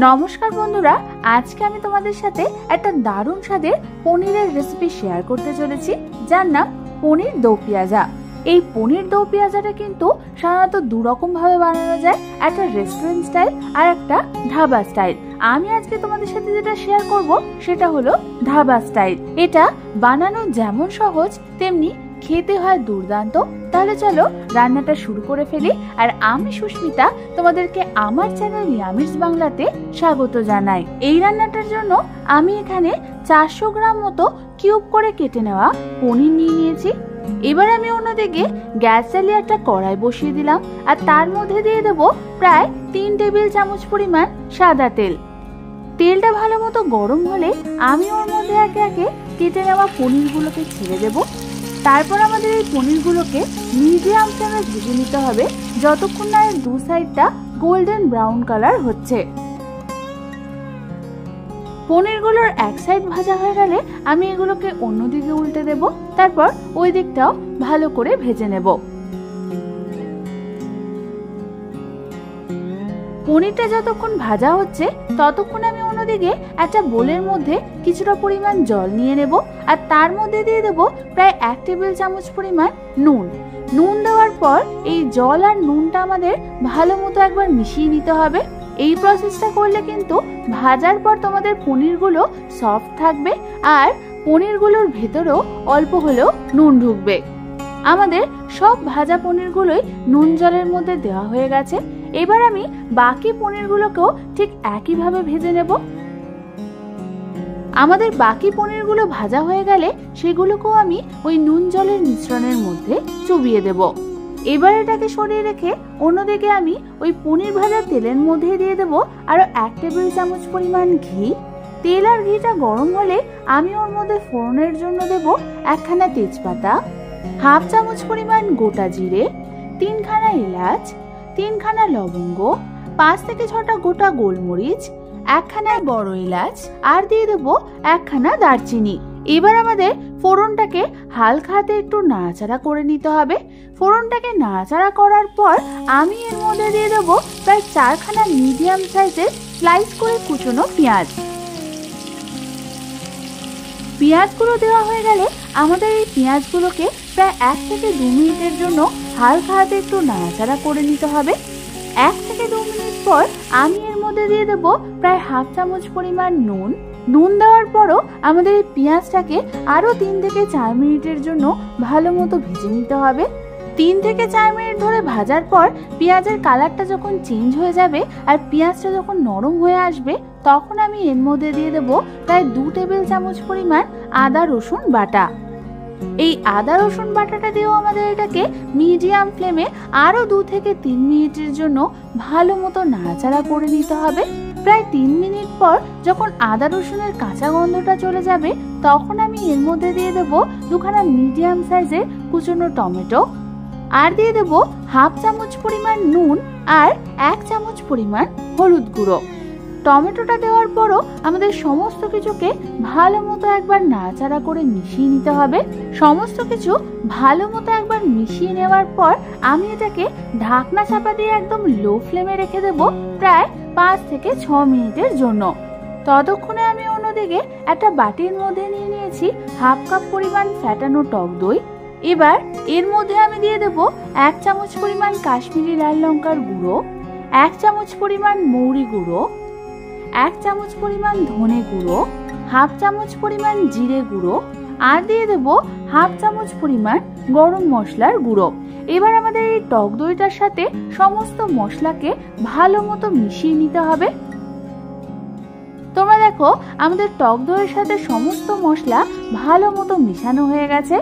নমস্কার বন্ধুরা, আজকে আমি তোমাদের সাথে একটা দারুণ স্বাদের পনিরের রেসিপি শেয়ার করতে চলেছি, যার নাম পনির দো পেঁয়াজা। এই পনির দো পেঁয়াজাটা কিন্তু সাধারণত দুরকম ভাবে বানানো যায়, একটা রেস্টুরেন্ট স্টাইল আর একটা ধাবা স্টাইল। আমি আজকে তোমাদের সাথে যেটা শেয়ার করব সেটা হলো ধাবা স্টাইল। এটা বানানো যেমন সহজ তেমনি খেতে হয় দুর্দান্ত। তাহলে চলো রান্নাটা শুরু করে ফেলি। আর আমি সুস্মিতা তোমাদেরকে আমার চ্যানেল নিরামিষ বাংলাতে স্বাগত জানাই। এই রান্নাটার জন্য আমি এখানে 400 গ্রাম মতো কিউব করে কেটে নেওয়া পনির নিয়ে নিয়েছি। এবার আমি অন্যদিকে গ্যাস জ্বালিয়ে একটা কড়াই বসিয়ে দিলাম, আর তার মধ্যে দিয়ে দেবো প্রায় 3 টেবিল চামচ পরিমাণ সাদা তেল। তেলটা ভালো মতো গরম হলে আমি ওর মধ্যে একে একে কেটে নেওয়া পনিরগুলোকে ছেড়ে দেবো। তারপর আমাদের এই পনিরগুলোকে মিডিয়াম ফ্লেমে ভেজে নিতে হবে, যতক্ষণ না এর দু সাইডটা গোল্ডেন ব্রাউন কালার হচ্ছে। পনিরগুলোর এক সাইড ভাজা হয়ে গেলে আমি এগুলোকে অন্যদিকে উল্টে দেব, তারপর ওই দিকটাও ভালো করে ভেজে নেব। পনিরটা যতক্ষণ ভাজা হচ্ছে ততক্ষণ আমি অন্যদিকে একটা বোলের মধ্যে কিছুটা পরিমাণ জল নিয়ে নেব, আর তার মধ্যে দিয়ে দেবো প্রায় 1 টেবিল চামচ পরিমাণ নুন। নুন দেওয়ার পর এই জল আর নুনটা আমাদের ভালো মতো একবার মিশিয়ে নিতে হবে। এই প্রসেসটা করলে কিন্তু ভাজার পর তোমাদের পনিরগুলো সফট থাকবে, আর পনিরগুলোর ভেতরেও অল্প হলেও নুন ঢুকবে। আমাদের সব ভাজা পনিরগুলোই নুন জলের মধ্যে দেওয়া হয়ে গেছে। এবার আমি বাকি পনিরগুলোকেও ঠিক একইভাবে ভেজে নেব। আমাদের বাকি পনিরগুলো ভাজা হয়ে গেলে সেগুলোকেও আমি ওই নুন জলের মিশ্রণের মধ্যে চুবিয়ে দেব। এবার এটাকে সরিয়ে রেখে অন্যদিকে আমি ওই পনির ভাজা তেলের মধ্যে দিয়ে দেব আরো 1 টেবিল চামচ পরিমাণ ঘি। তেল আর ঘিটা গরম হলে আমি ওর মধ্যে ফোড়নের জন্য দেব 1খানা তেজপাতা, 1/2 চামচ পরিমাণ গোটা জিরে, 3খানা এলাচ, 3খানা লবঙ্গ, 5 থেকে 6টা গোটা গোলমরিচ, 1খানা বড় এলাচ, আর দিয়ে দেবো 1খানা দারচিনি। এবার আমাদের ফোড়নটাকে হালকা হাতে একটু নাড়াচাড়া করে নিতে হবে। ফোড়নটাকে নাড়াচাড়া করার পর আমি এর মধ্যে দিয়ে দেবো প্রায় 4খানা মিডিয়াম সাইজের স্লাইস করে কুচনো পেঁয়াজ। পেঁয়াজগুলো দেওয়া হয়ে গেলে আমাদের এই পেঁয়াজগুলোকে প্রায় 1 থেকে 2 মিনিটের জন্য হালকা হাতে একটু নাড়াচাড়া করে নিতে হবে। 1 থেকে 2 মিনিট পর আমি এর মধ্যে দিয়ে দেবো প্রায় 1/2 চামচ পরিমাণ নুন। নুন দেওয়ার পরও আমাদের এই পেঁয়াজটাকে আরো 3 থেকে 4 মিনিটের জন্য ভালো মতো ভেজে নিতে হবে। 3 থেকে 4 মিনিট ধরে ভাজার পর পেঁয়াজের কালারটা যখন চেঞ্জ হয়ে যাবে আর পেঁয়াজটা যখন নরম হয়ে আসবে, তখন আমি এর মধ্যে দিয়ে দেবো প্রায় 2 টেবিল চামচ পরিমাণ আদা রসুন বাটা। এই আদা রসুন বাটাটা দিয়েও আমাদের এটাকে মিডিয়াম ফ্লেমে আরো 2 থেকে 3 মিনিটের জন্য ভালো মতো নাড়াচাড়া করে নিতে হবে। প্রায় 3 মিনিট পর যখন আদা রসুনের কাঁচা গন্ধটা চলে যাবে, তখন আমি এর মধ্যে দিয়ে দেবো 2খানা মিডিয়াম সাইজের কুচনো টমেটো, আর দিয়ে দেবো 1/2 চামচ পরিমাণ নুন আর 1 চামচ পরিমাণ হলুদ গুঁড়ো। টমেটোটা দেওয়ার পরও আমাদের সমস্ত কিছুকে ভালো মতো একবার নাড়াচাড়া করে মিশিয়ে নিতে হবে। সমস্ত কিছু ভালো মতো একবার মিশিয়ে নেওয়ার পর আমি এটাকে ঢাকনা চাপা দিয়ে একদম লো ফ্লেমে রেখে দেবো প্রায় 5 থেকে 6 মিনিটের জন্য। ততক্ষণে আমি অন্যদিকে একটা বাটির মধ্যে নিয়ে নিয়েছি 1/2 কাপ পরিমাণ ফ্যাটানো টক দই। এবার এর মধ্যে আমি দিয়ে দেবো 1 চামচ পরিমাণ কাশ্মীরি লাল লঙ্কার গুঁড়ো, 1 চামচ পরিমাণ মৌরি গুঁড়ো, 1 চামচ পরিমাণ ধনে গুঁড়ো, 1/2 চামচ পরিমাণ জিরে গুঁড়ো, আর দিয়ে দেবো 1/2 চামচ পরিমাণ গরম মশলার গুঁড়ো। এবার আমাদের এই টক দইটার সাথে সমস্ত মশলাকে ভালো মতো মিশিয়ে নিতে হবে। তোমরা দেখো আমাদের টক দইয়ের সাথে সমস্ত মশলা ভালো মতো মিশানো হয়ে গেছে।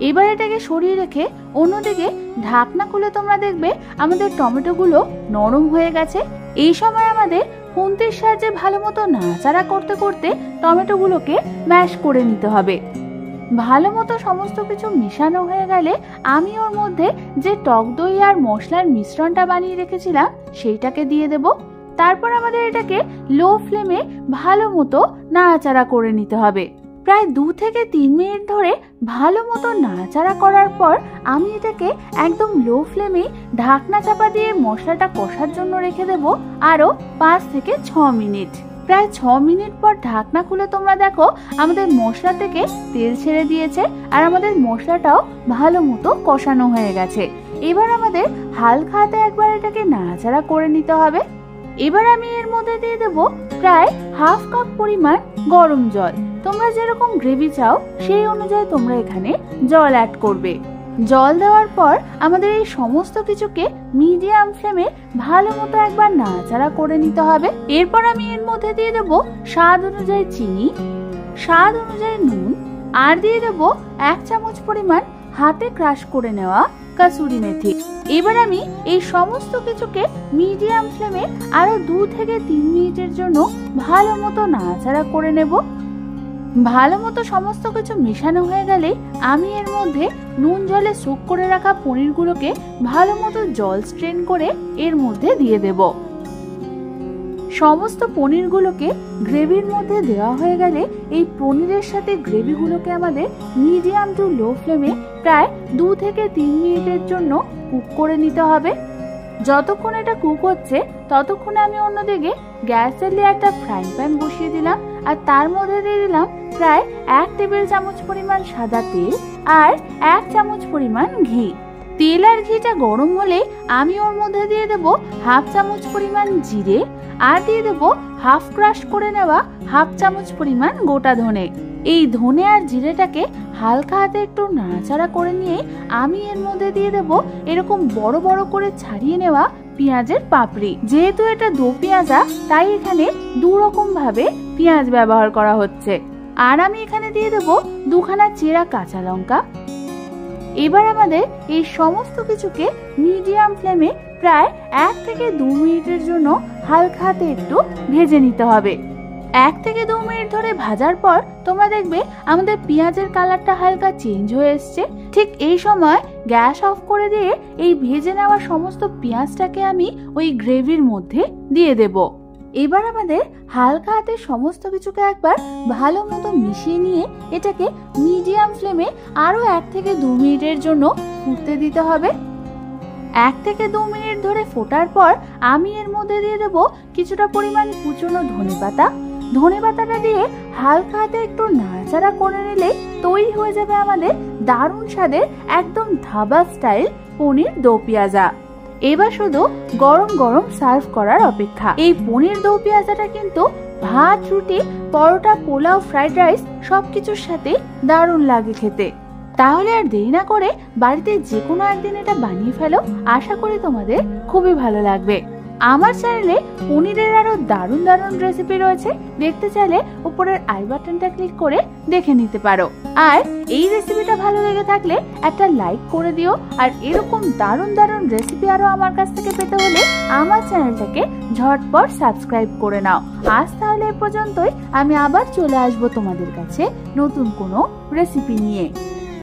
এবার এটাকে সরিয়ে রেখে অন্যদিকে ঢাকনা খুলে তোমরা দেখবে আমাদের টমেটোগুলো নরম হয়ে গেছে। এই সময় আমাদের খুন্তির সাহায্যে ভালো মতো নাড়াচাড়া করতে করতে টমেটোগুলোকে ম্যাশ করে নিতে হবে। ভালো মতো সমস্ত কিছু মিশানো হয়ে গেলে আমি ওর মধ্যে যে টক দই আর মশলার মিশ্রণটা বানিয়ে রেখেছিলাম সেইটাকে দিয়ে দেব। তারপর আমাদের এটাকে লো ফ্লেমে ভালো মতো নাড়াচাড়া করে নিতে হবে। প্রায় 2 থেকে 3 মিনিট ধরে ভালো মতো নাড়াচাড়া করার পর আমি এটাকে একদম লো ফ্লেমে ঢাকনা চাপা দিয়ে মশলাটা কষার জন্য রেখে দেব আরো 5 থেকে 6 মিনিট। প্রায় 6 মিনিট পর ঢাকনা খুলে তোমরা দেখো আমাদের মশলা থেকে তেল ছেড়ে দিয়েছে আর আমাদের মশলাটাও ভালো মতো কষানো হয়ে গেছে। এবার আমাদের হালকা হাতে একবার এটাকে নাড়াচাড়া করে নিতে হবে। এবার আমি এর মধ্যে দিয়ে দেব প্রায় হাফ কাপ পরিমাণ গরম জল। তোমরা যেরকম গ্রেভি চাও সেই অনুযায়ী তোমরা এখানে জল অ্যাড করবে। জল দেওয়ার পর আমাদের এই সমস্ত কিছুকে মিডিয়াম ফ্লেমে ভালো মতো একবার নাড়াচাড়া করে নিতে হবে। এরপর আমি এর মধ্যে দিয়ে দেব স্বাদ অনুযায়ী চিনি, স্বাদ অনুযায়ী নুন আর দিয়ে দেব 1 চামচ পরিমাণ হাতে ক্রাশ করে নেওয়া কাসুরি মেথি। এবার আমি এই সমস্ত কিছুকে মিডিয়াম ফ্লেমে আরো 2 থেকে 3 মিনিটের জন্য ভালো মতো নাড়াচাড়া করে নেব। ভালো মতো সমস্ত কিছু মেশানো হয়ে গেলে আমি এর মধ্যে নুন জলে সোক করে রাখা পনিরগুলোকে ভালো মতো জল স্ট্রেন করে এর মধ্যে দিয়ে দেব। সমস্ত পনিরগুলোকে গ্রেভির মধ্যে দেওয়া হয়ে গেলে এই পনিরের সাথে গ্রেভিগুলোকে আমাদের মিডিয়াম টু লো ফ্লেমে প্রায় 2 থেকে 3 মিনিটের জন্য কুক করে নিতে হবে। যতক্ষণ এটা কুক হচ্ছে ততক্ষণে আমি অন্যদিকে গ্যাসের দিয়ে একটা ফ্রাইং প্যান বসিয়ে দিলাম আর তার মধ্যে দিয়ে দিলাম প্রায় 1 টেবিল চামচ পরিমাণ সাদা তেল আর 1 চামচ পরিমাণ ঘি। তেল আর ঘিটা গরম হলে আমি ওর মধ্যে দিয়ে দেব হাফ চামচ পরিমাণ জিরে আর দিয়ে দেব হাফ ক্রাশ করে নেওয়া হাফ চামচ পরিমাণ গোটা ধনে। এই ধনে আর জিরেটাকে হালকা হাতে একটু নাড়াচাড়া করে নিয়ে আমি এর মধ্যে দিয়ে দেব এরকম বড় বড় করে ছাড়িয়ে নেওয়া পেঁয়াজের পাপড়ি। যেহেতু এটা দো পেঁয়াজা তাই এখানে 2 রকম ভাবে পেঁয়াজ ব্যবহার করা হচ্ছে। আর আমি এখানে দিয়ে দেব 2খানা চেরা কাঁচা লঙ্কা। এবার আমাদের এই সমস্ত কিছুকে মিডিয়াম ফ্লেমে প্রায় 1 থেকে 2 মিনিটের জন্য হালকা হাতে একটু ভেজে নিতে হবে। 1 থেকে 2 মিনিট ধরে ভাজার পর তোমরা দেখবে আমাদের পেঁয়াজের কালারটা হালকা চেঞ্জ হয়ে এসছে। ঠিক এই সময় গ্যাস অফ করে দিয়ে এই ভেজে নেওয়া সমস্ত পেঁয়াজটাকে আমি ওই গ্রেভির মধ্যে দিয়ে দেব। এবার আমাদের হালকা হাতে সমস্ত কিছুকে একবার ভালো মতো মিশিয়ে নিয়ে এটাকে মিডিয়াম ফ্লেমে আরো 1 থেকে 2 মিনিটের জন্য ফুটতে দিতে হবে। 1 থেকে 2 মিনিট ধরে ফোটার পর আমি এর মধ্যে দিয়ে দেব কিছুটা পরিমাণ কুচনো ধনেপাতা। ধনেপাতাটা দিয়ে হালকা হাতে একটু নাড়াচাড়া করে নিলে তৈরি হয়ে যাবে আমাদের দারুণ স্বাদের একদম ধাবা স্টাইল পনির দো পেঁয়াজা। এবার শুধু গরম গরম সার্ভ করার অপেক্ষা। এই পনির দো পেঁয়াজাটা কিন্তু ভাত, রুটি, পরোটা, পোলাও, ফ্রাইড রাইস সবকিছুর সাথে দারুণ লাগে খেতে। তাহলে আর দেরি না করে বাড়িতে যে কোনো একদিন এটা বানিয়ে ফেলো। আশা করি তোমাদের খুবই ভালো লাগবে। আমার চ্যানেলে পনিরের আরো দারুণ দারুণ রেসিপি রয়েছে, দেখতে চাইলে উপরের আই বাটনটা ক্লিক করে দেখে নিতে পারো। আর এই রেসিপিটা ভালো লেগে থাকলে একটা লাইক করে দিও। আর এরকম দারুণ দারুণ রেসিপি আরো আমার কাছ থেকে পেতে হলে আমার চ্যানেলটাকে ঝটপট সাবস্ক্রাইব করে নাও। আজ তাহলে এ পর্যন্তই। আমি আবার চলে আসবো তোমাদের কাছে নতুন কোনো রেসিপি নিয়ে।